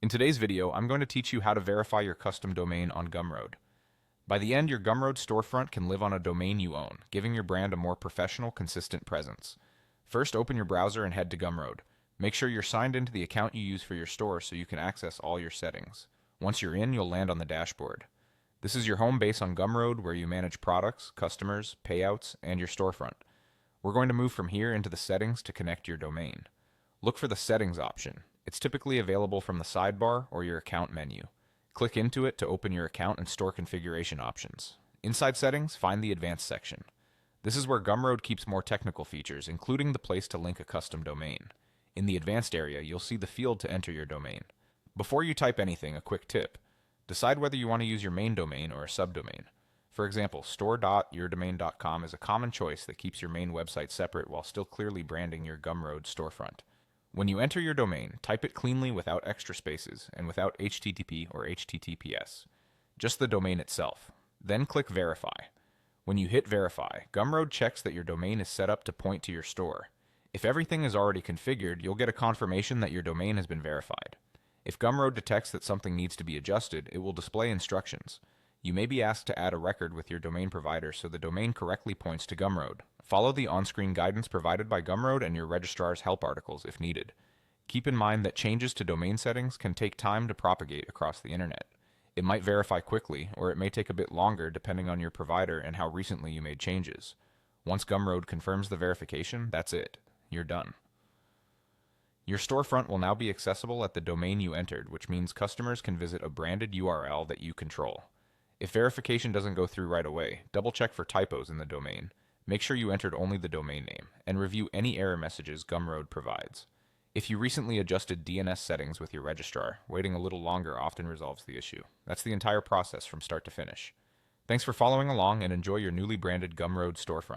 In today's video, I'm going to teach you how to verify your custom domain on Gumroad. By the end, your Gumroad storefront can live on a domain you own, giving your brand a more professional, consistent presence. First, open your browser and head to Gumroad. Make sure you're signed into the account you use for your store so you can access all your settings. Once you're in, you'll land on the dashboard. This is your home base on Gumroad where you manage products, customers, payouts, and your storefront. We're going to move from here into the settings to connect your domain. Look for the settings option. It's typically available from the sidebar or your account menu. Click into it to open your account and store configuration options. Inside settings, find the advanced section. This is where Gumroad keeps more technical features, including the place to link a custom domain. In the advanced area, you'll see the field to enter your domain. Before you type anything, a quick tip. Decide whether you want to use your main domain or a subdomain. For example, store.yourdomain.com is a common choice that keeps your main website separate while still clearly branding your Gumroad storefront. When you enter your domain, type it cleanly without extra spaces and without HTTP or HTTPS. Just the domain itself. Then click Verify. When you hit Verify, Gumroad checks that your domain is set up to point to your store. If everything is already configured, you'll get a confirmation that your domain has been verified. If Gumroad detects that something needs to be adjusted, it will display instructions. You may be asked to add a record with your domain provider so the domain correctly points to Gumroad. Follow the on-screen guidance provided by Gumroad and your registrar's help articles if needed. Keep in mind that changes to domain settings can take time to propagate across the internet. It might verify quickly, or it may take a bit longer depending on your provider and how recently you made changes. Once Gumroad confirms the verification, that's it. You're done. Your storefront will now be accessible at the domain you entered, which means customers can visit a branded URL that you control. If verification doesn't go through right away, double-check for typos in the domain. Make sure you entered only the domain name, and review any error messages Gumroad provides. If you recently adjusted DNS settings with your registrar, waiting a little longer often resolves the issue. That's the entire process from start to finish. Thanks for following along and enjoy your newly branded Gumroad storefront.